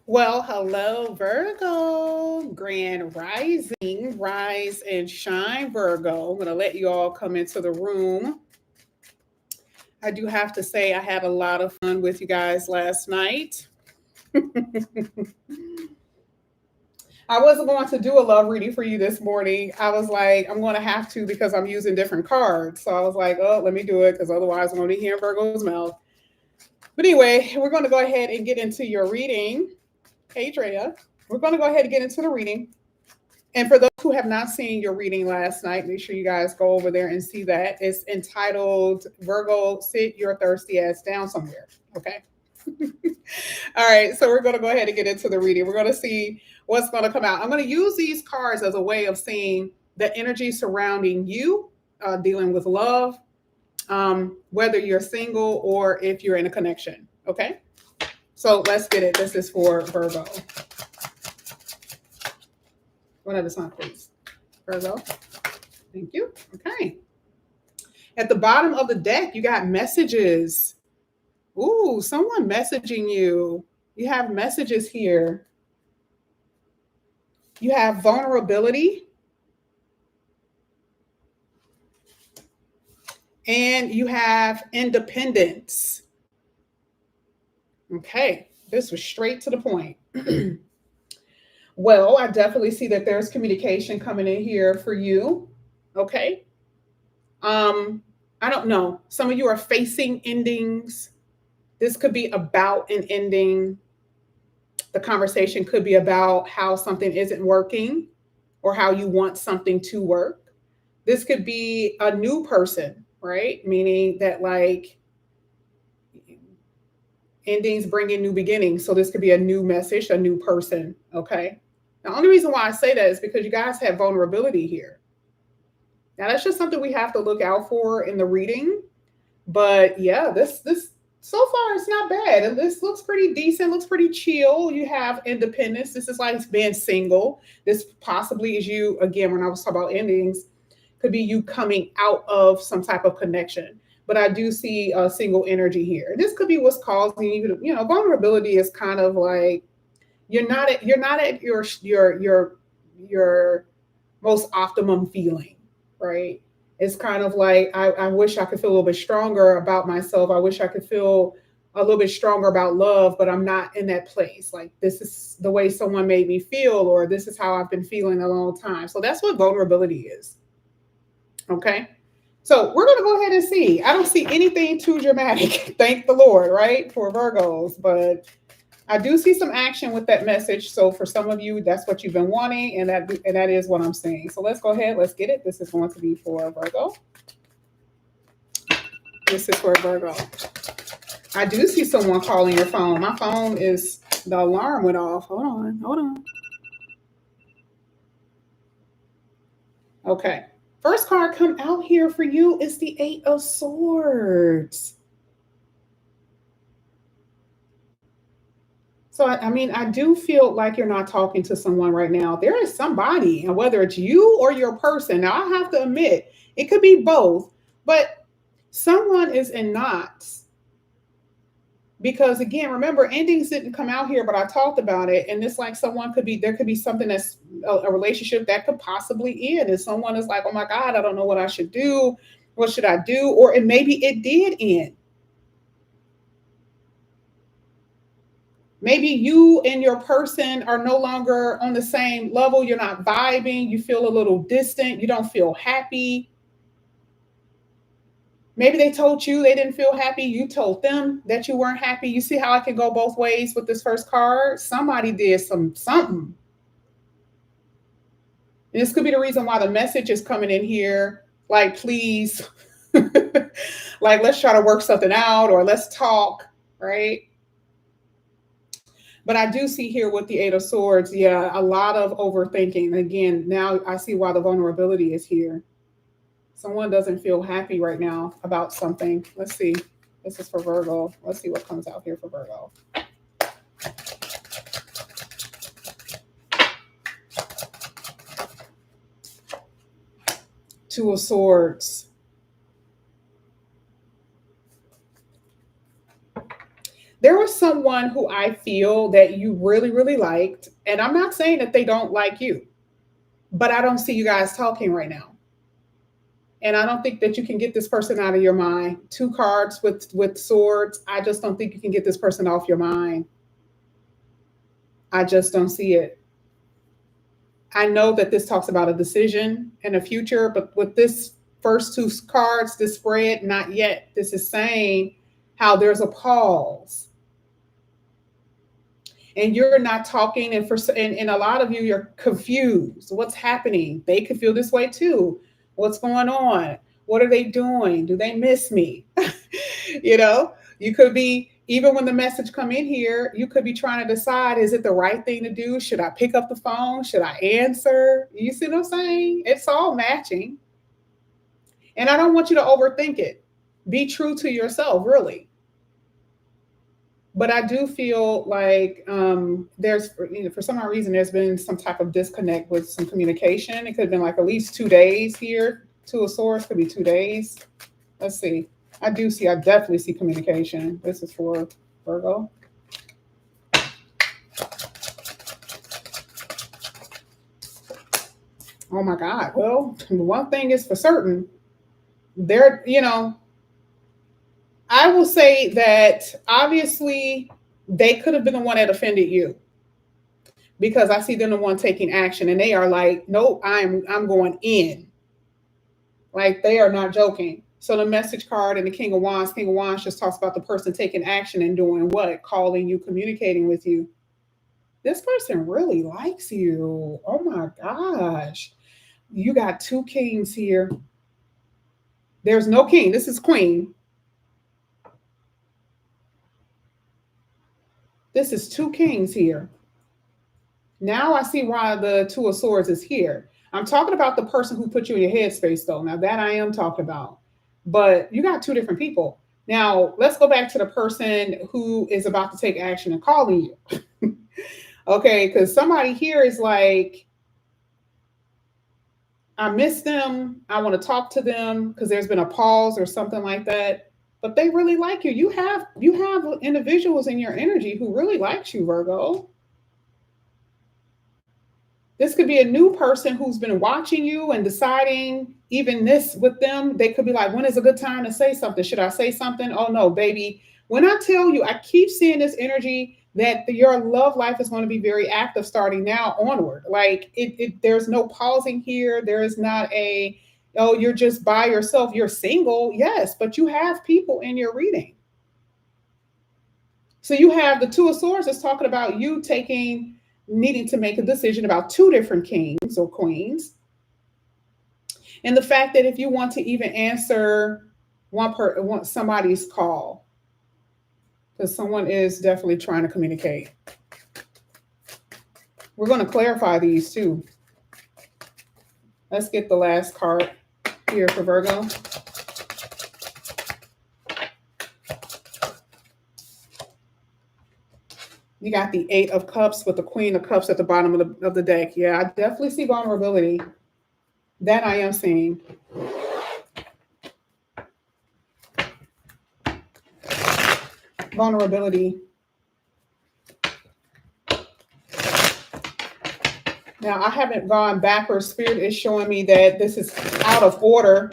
Well, hello, Virgo, grand rising, rise and shine, Virgo. I'm going to let you all come into the room. I do have to say, I had a lot of fun with you guys last night. I wasn't going to do a love reading for you this morning. I was like, I'm going to have to because I'm using different cards. So I was like, oh, let me do it because otherwise I'm going to be hearing Virgo's mouth. But anyway, we're going to go ahead and get into your reading. Hey, Drea. We're going to go ahead and get into the reading. And for those who have not seen your reading last night, make sure you guys go over there and see that. It's entitled Virgo, Sit Your Thirsty Ass Down Somewhere. Okay. All right. So we're going to go ahead and get into the reading. We're going to see what's going to come out. I'm going to use these cards as a way of seeing the energy surrounding you, dealing with love, whether you're single or if you're in a connection. Okay. So let's get it. This is for Virgo. One at a time, please. Virgo. Thank you. Okay. At the bottom of the deck, you got messages. Ooh, someone messaging you. You have messages here. You have vulnerability. And you have independence. Okay. This was straight to the point. Well, I definitely see that there's communication coming in here for you. Okay. Um, I don't know. Some of you are facing endings. This could be about an ending. The conversation could be about how something isn't working or how you want something to work. This could be a new person, right? Meaning that like endings bring in new beginnings. So this could be a new message, a new person. Okay. The only reason why I say that is because you guys have vulnerability here. Now that's just something we have to look out for in the reading. But yeah, this so far it's not bad. And this looks pretty decent, looks pretty chill. You have independence. This is like being single. This possibly is you again when I was talking about endings, could be you coming out of some type of connection. But I do see a single energy here. This could be what's causing you to, vulnerability is kind of like you're not at your most optimum feeling, right? It's kind of like I wish I could feel a little bit stronger about myself. I wish I could feel a little bit stronger about love, but I'm not in that place. Like this is the way someone made me feel, or this is how I've been feeling a long time. So that's what vulnerability is. Okay. So we're gonna go ahead and see. I don't see anything too dramatic, thank the Lord, right? For Virgos, but I do see some action with that message. So for some of you, that's what you've been wanting, and that is what I'm seeing. So let's go ahead, let's get it. This is going to be for Virgo. This is for Virgo. I do see someone calling your phone. My phone is the alarm went off. Hold on, hold on. Okay. First card come out here for you is the Eight of Swords. So, I mean, I do feel like you're not talking to someone right now. There is somebody, and whether it's you or your person. Now, I have to admit, it could be both, but someone is in knots. Because again, remember, endings didn't come out here, but I talked about it. And it's like there could be something that's a relationship that could possibly end. And someone is like, oh my God, I don't know what I should do. What should I do? Or maybe it did end. Maybe you and your person are no longer on the same level. You're not vibing. You feel a little distant. You don't feel happy. Maybe they told you they didn't feel happy. You told them that you weren't happy. You see how I can go both ways with this first card? Somebody did something. And this could be the reason why the message is coming in here. Like, please, like, let's try to work something out or let's talk, right? But I do see here with the Eight of Swords, yeah, a lot of overthinking. Again, now I see why the vulnerability is here. Someone doesn't feel happy right now about something. Let's see. This is for Virgo. Let's see what comes out here for Virgo. Two of Swords. There was someone someone who I feel that you really, really liked. And I'm not saying that they don't like you, but I don't see you guys talking right now. And I don't think that you can get this person out of your mind. Two cards with swords. I just don't think you can get this person off your mind. I just don't see it. I know that this talks about a decision in the future, but with this first two cards, this spread, not yet. This is saying how there's a pause. And you're not talking, and a lot of you, you're confused. What's happening? They could feel this way too. What's going on? What are they doing? Do they miss me? you know, you could be, even when the message come in here, you could be trying to decide, is it the right thing to do? Should I pick up the phone? Should I answer? You see what I'm saying? It's all matching. And I don't want you to overthink it. Be true to yourself, really. But I do feel like there's, for some odd reason, there's been some type of disconnect with some communication. It could have been like at least 2 days here. Two of Swords could be 2 days. Let's see. I definitely see communication. This is for Virgo. Oh my God. Well, one thing is for certain. I will say that obviously they could have been the one that offended you, because I see them the one taking action, and they are like, nope, I'm going in. Like, they are not joking. So the message card and the King of Wands just talks about the person taking action and doing what? Calling you, communicating with you. This person really likes you. Oh my gosh. You got 2 kings here. There's no king. This is queen. This is 2 kings here. Now I see why the 2 of Swords is here. I'm talking about the person who put you in your headspace, though. Now, that I am talking about. But you got 2 different people. Now, let's go back to the person who is about to take action and calling you. Okay, because somebody here is like, I miss them. I want to talk to them because there's been a pause or something like that. But they really like you. You have individuals in your energy who really likes you, Virgo. This could be a new person who's been watching you and deciding even this with them. They could be like, when is a good time to say something? Should I say something? Oh no, baby. When I tell you, I keep seeing this energy that your love life is going to be very active starting now onward. Like there's no pausing here. There is not oh, you're just by yourself. You're single. Yes, but you have people in your reading. So you have the 2 of Swords that's talking about you needing to make a decision about 2 different kings or queens. And the fact that if you want to even answer somebody's call, because someone is definitely trying to communicate. We're going to clarify these too. Let's get the last card here for Virgo. You got the 8 of Cups with the Queen of Cups at the bottom of the deck. Yeah, I definitely see vulnerability. That I am seeing. Vulnerability. Now, I haven't gone backwards. Spirit is showing me that this is out of order.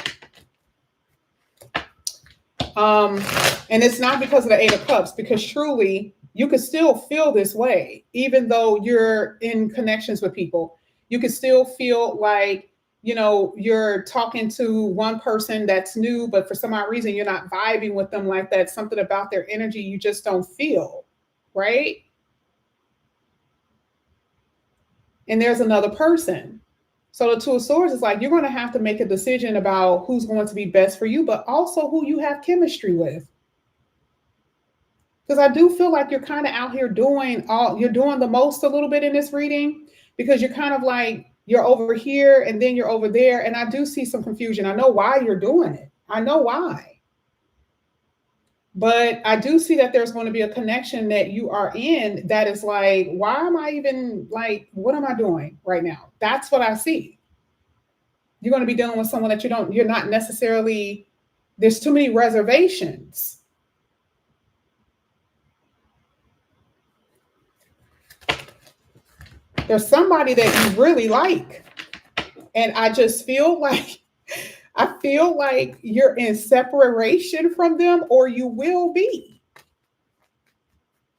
And it's not because of the 8 of Cups, because truly, you could still feel this way, even though you're in connections with people. You could still feel like, you're talking to one person that's new, but for some odd reason, you're not vibing with them like that. Something about their energy you just don't feel, right? And there's another person. So the 2 of Swords is like, you're going to have to make a decision about who's going to be best for you, but also who you have chemistry with. Because I do feel like you're kind of out here you're doing the most a little bit in this reading, because you're kind of like, you're over here and then you're over there. And I do see some confusion. I know why you're doing it. I know why. But I do see that there's going to be a connection that you are in that is like, why am I even like, what am I doing right now? That's what I see. You're going to be dealing with someone that you're not necessarily, there's too many reservations. There's somebody that you really like. And I just feel like you're in separation from them, or you will be.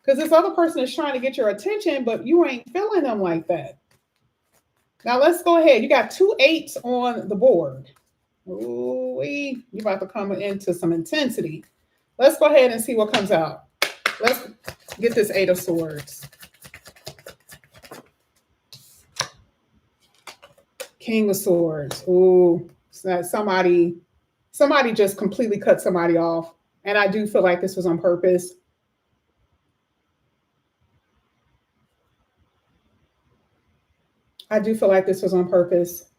Because this other person is trying to get your attention, but you ain't feeling them like that. Now let's go ahead. You got 2 8s on the board. Ooh, you about to come into some intensity. Let's go ahead and see what comes out. Let's get this 8 of Swords. King of Swords. Ooh, so somebody just completely cut somebody off. And I do feel like this was on purpose. I do feel like this was on purpose.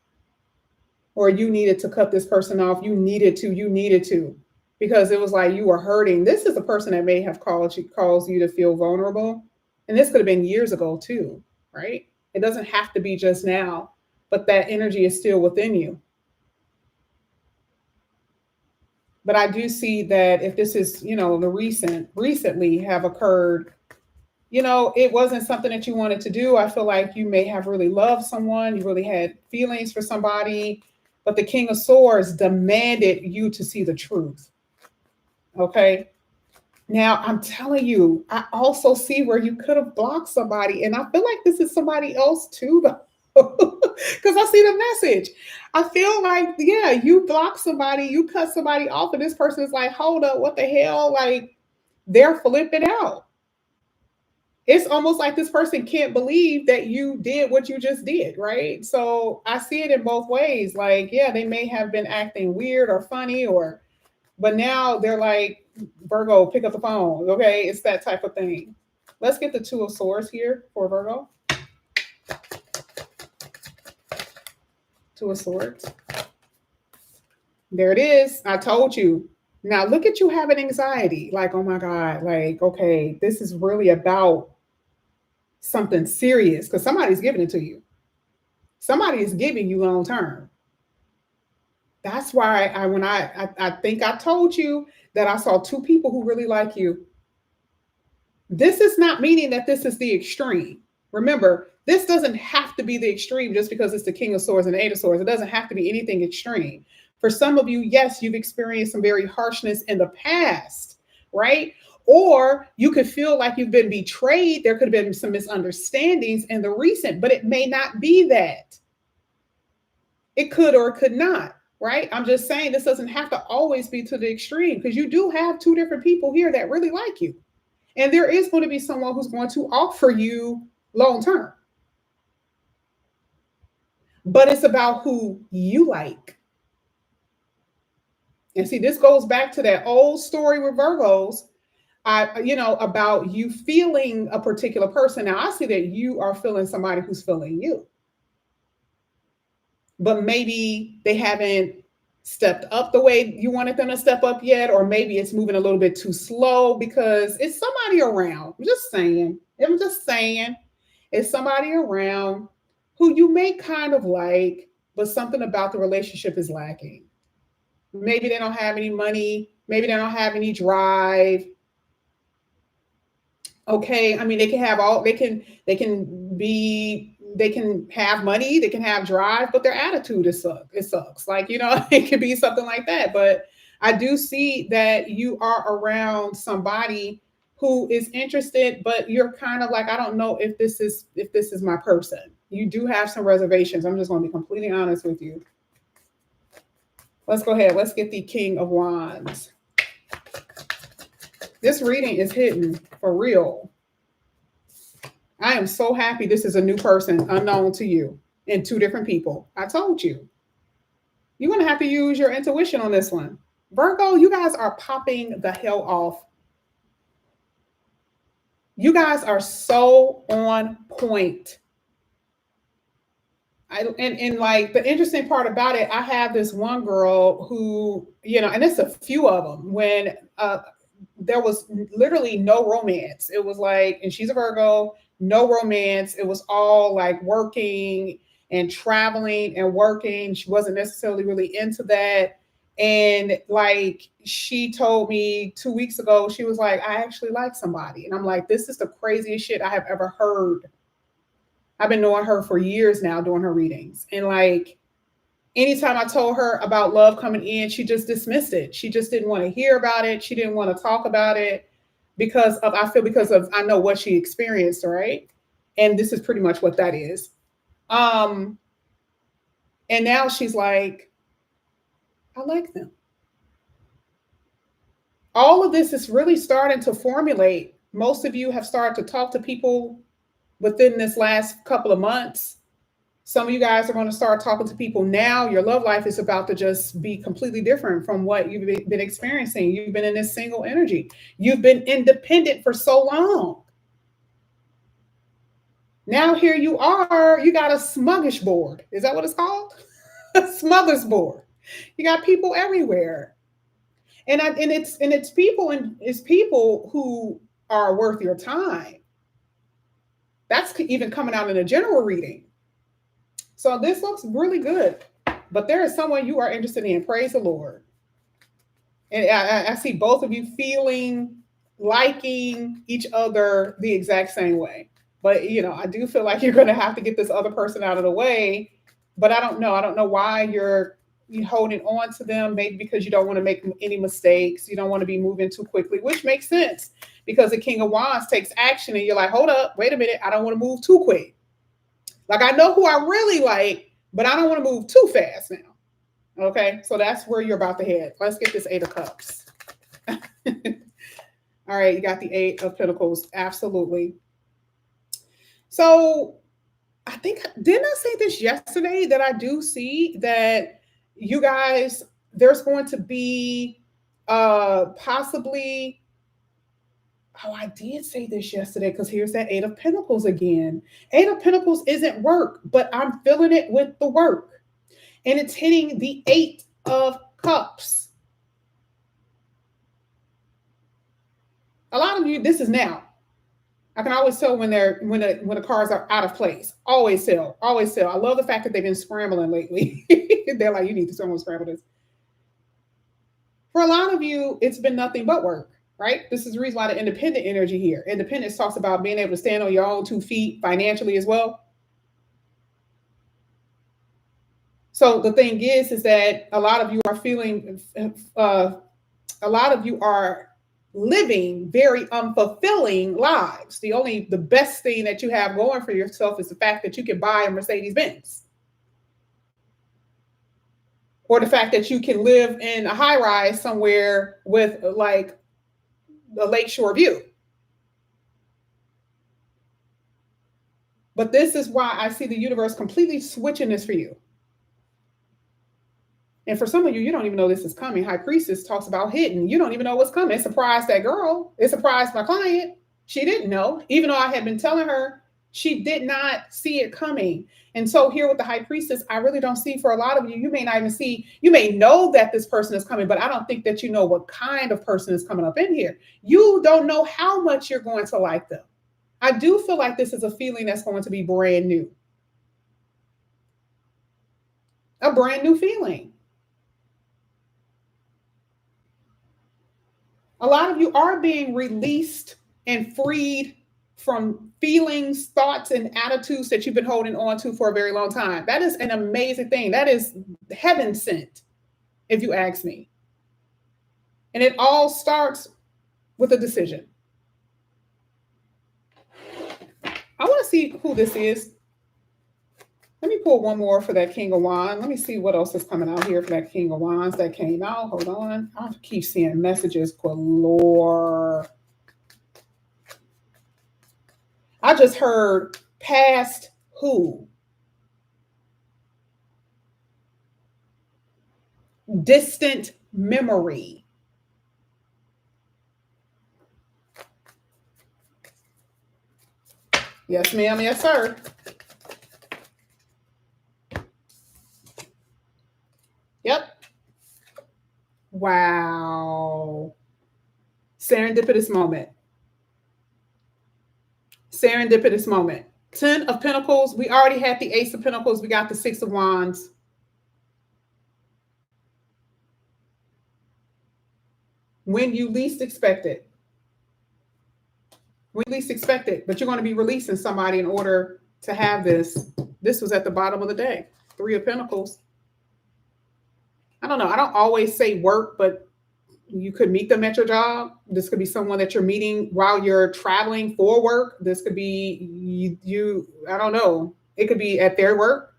Or you needed to cut this person off. You needed to. Because it was like you were hurting. This is a person that may have caused you to feel vulnerable. And this could have been years ago too, right? It doesn't have to be just now, but that energy is still within you. But I do see that if this is, the recently have occurred, it wasn't something that you wanted to do. I feel like you may have really loved someone, you really had feelings for somebody, but the King of Swords demanded you to see the truth. Okay. Now I'm telling you, I also see where you could have blocked somebody, and I feel like this is somebody else too, though. Because I see the message. I feel like, yeah, you block somebody, you cut somebody off, and this person is like, hold up, what the hell? Like, they're flipping out. It's almost like this person can't believe that you did what you just did, right? So I see it in both ways. Like, yeah, they may have been acting weird or funny, but now they're like, Virgo, pick up the phone. Okay, it's that type of thing. Let's get the 2 of Swords here for Virgo. 2 of Swords. There it is. I told you. Now look at you having anxiety. Like, oh my God, like, okay, this is really about something serious because somebody's giving it to you. Somebody is giving you long term. That's why I think I told you that I saw 2 people who really like you. This is not meaning that this is the extreme. Remember, this doesn't have to be the extreme just because it's the King of Swords and the 8 of Swords. It doesn't have to be anything extreme. For some of you, yes, you've experienced some very harshness in the past, right? Or you could feel like you've been betrayed. There could have been some misunderstandings in the recent, but it may not be that. It could or it could not, right? I'm just saying this doesn't have to always be to the extreme because you do have 2 different people here that really like you. And there is going to be someone who's going to offer you long term. But it's about who you like. And see, this goes back to that old story with Virgos, about you feeling a particular person. Now, I see that you are feeling somebody who's feeling you. But maybe they haven't stepped up the way you wanted them to step up yet, or maybe it's moving a little bit too slow because it's somebody around. I'm just saying. It's somebody around who you may kind of like, but something about the relationship is lacking. Maybe they don't have any money. Maybe they don't have any drive. Okay, I mean, they can have all. They can have money. They can have drive, but their attitude is it sucks. Like, it could be something like that. But I do see that you are around somebody who is interested, but you're kind of like, I don't know if this is my person. You do have some reservations. I'm just going to be completely honest with you. Let's go ahead. Let's get the King of Wands. This reading is hidden for real. I am so happy this is a new person unknown to you and 2 different people. I told you. You're going to have to use your intuition on this one. Virgo, you guys are popping the hell off. You guys are so on point. And like the interesting part about it, I have this one girl who, and it's a few of them, when there was literally no romance. It was like, and she's a Virgo, no romance. It was all like working and traveling and working. She wasn't necessarily really into that. And like, she told me 2 weeks ago, she was like, I actually like somebody. And I'm like, this is the craziest shit I have ever heard. I've been knowing her for years now, doing her readings. And like anytime I told her about love coming in, she just dismissed it. She just didn't want to hear about it. She didn't want to talk about it because of I know what she experienced, right? And this is pretty much what that is. Um, and now she's like, I like them. All of this is really starting to formulate. Most of you have started to talk to people within this last couple of months. Some of you guys are going to start talking to people now. Your love life is about to just be completely different from what you've been experiencing. You've been in this single energy. You've been independent for so long. Now here you are, you got a smuggish board. Is that what it's called? A smother's board. You got people everywhere. It's people who are worth your time. That's even coming out in a general reading. So this looks really good. But there is someone you are interested in. Praise the Lord. And I see both of you feeling, liking each other the exact same way. But I do feel like you're going to have to get this other person out of the way. But I don't know. I don't know why you're holding on to them. Maybe because you don't want to make any mistakes. You don't want to be moving too quickly, which makes sense because the King of Wands takes action, and you're like, hold up, wait a minute. I don't want to move too quick. Like I know who I really like, but I don't want to move too fast now. Okay, so that's where you're about to head. Let's get this Eight of Cups. All right, you got the Eight of Pentacles. Absolutely. So I think, didn't I say this yesterday that I do see that you guys, there's going to be possibly, oh, I did say this yesterday because here's that Eight of Pentacles again. Eight of Pentacles isn't work, but I'm filling it with the work. And it's hitting the Eight of Cups. A lot of you, this is now. I can always tell when the cards are out of place. Always tell. Always tell. I love the fact that they've been scrambling lately. They're like, you need to someone scramble this. For a lot of you, it's been nothing but work, right? This is the reason why the independent energy here. Independence talks about being able to stand on your own 2 feet financially as well. So the thing is that a lot of you are feeling, a lot of you are living very unfulfilling lives. The best thing that you have going for yourself is the fact that you can buy a Mercedes Benz, or the fact that you can live in a high rise somewhere with like a lakeshore view. But this is why I see the universe completely switching this for you. And for some of you, you don't even know this is coming. High Priestess talks about hidden. You don't even know what's coming. It surprised that girl. It surprised my client. She didn't know. Even though I had been telling her, she did not see it coming. And so here with the High Priestess, I really don't see, for a lot of you, you may not even see, you may know that this person is coming, but I don't think that you know what kind of person is coming up in here. You don't know how much you're going to like them. I do feel like this is a feeling that's going to be brand new. A brand new feeling. A lot of you are being released and freed from feelings, thoughts, and attitudes that you've been holding on to for a very long time. That is an amazing thing. That is heaven sent, if you ask me. And it all starts with a decision. I want to see who this is. Let me pull one more for that King of Wands. Let me see what else is coming out here for that King of Wands that came out. Hold on. I keep seeing messages galore. I just heard past who? Distant memory. Yes, ma'am. Yes, sir. Yep. Wow. Serendipitous moment. Serendipitous moment. 10 of Pentacles. We already had the Ace of Pentacles. We got the 6 of Wands. When you least expect it. When you least expect it. But you're going to be releasing somebody in order to have this. This was at the bottom of the deck. Three of Pentacles. I don't know. I don't always say work, but you could meet them at your job. This could be someone that you're meeting while you're traveling for work. This could be I don't know. It could be at their work.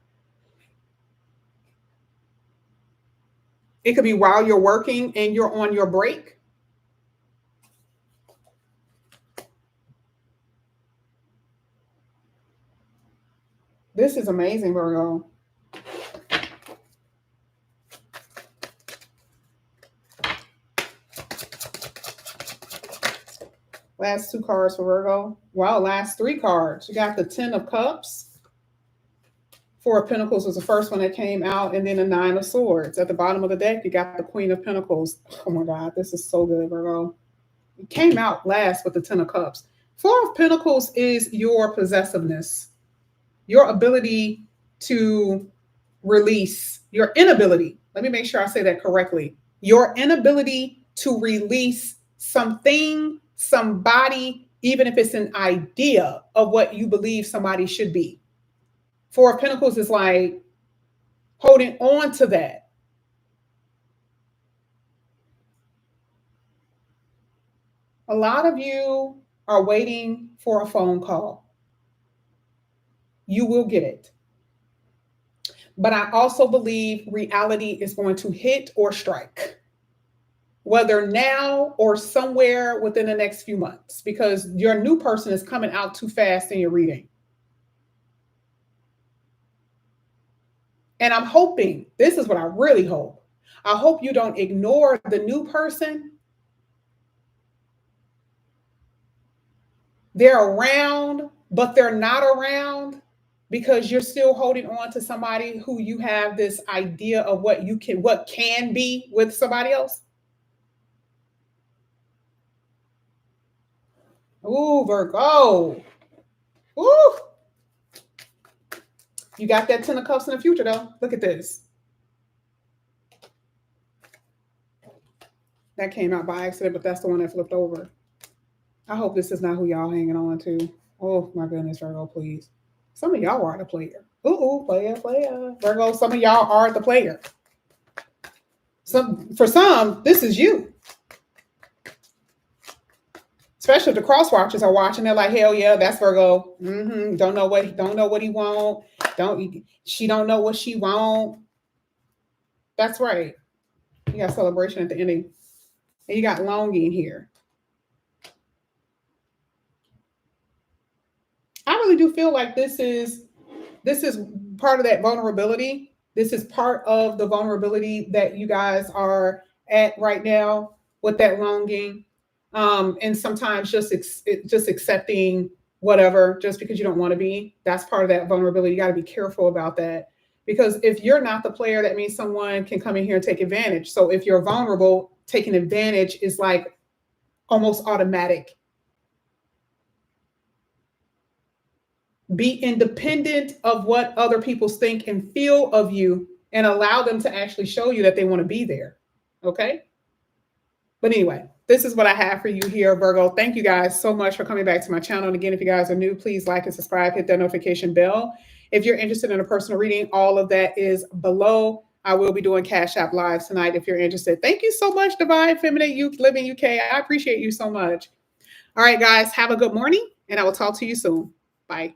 It could be while you're working and you're on your break. This is amazing, Virgo. Last two cards for Virgo. Wow, last three cards. You got the 10 of Cups. Four of Pentacles was the first one that came out, and then the 9 of Swords. At the bottom of the deck, you got the Queen of Pentacles. Oh my God, this is so good, Virgo. It came out last with the 10 of Cups. Four of Pentacles is your possessiveness, your ability to release, your inability. Let me make sure I say that correctly. Your inability to release something, somebody, even if it's an idea of what you believe somebody should be. Four of Pentacles is like holding on to that. A lot of you are waiting for a phone call. You will get it. But I also believe reality is going to hit or strike, whether now or somewhere within the next few months, because your new person is coming out too fast in your reading. And I'm hoping, this is what I really hope. I hope you don't ignore the new person. They're around, but they're not around because you're still holding on to somebody who you have this idea of what can be with somebody else. Ooh, Virgo. Ooh. You got that 10 of Cups in the future, though. Look at this. That came out by accident, but that's the one that flipped over. I hope this is not who y'all hanging on to. Oh, my goodness, Virgo, please. Some of y'all are the player. Ooh, player. Virgo, some of y'all are the player. For some, this is you. Especially if the cross watchers are watching, they're like, hell yeah, that's Virgo. Don't know what he want. She don't know what she want. That's right. You got celebration at the ending. And you got longing here. I really do feel like this is part of that vulnerability. This is part of the vulnerability that you guys are at right now with that longing. And sometimes just accepting whatever, just because you don't want to be. That's part of that vulnerability. You got to be careful about that. Because if you're not the player, that means someone can come in here and take advantage. So if you're vulnerable, taking advantage is like almost automatic. Be independent of what other people think and feel of you and allow them to actually show you that they want to be there. Okay? But anyway, this is what I have for you here, Virgo. Thank you guys so much for coming back to my channel. And again, if you guys are new, please like and subscribe, hit that notification bell. If you're interested in a personal reading, all of that is below. I will be doing Cash App Live tonight if you're interested. Thank you so much, Divine Feminine Youth Living UK. I appreciate you so much. All right, guys, have a good morning, and I will talk to you soon. Bye.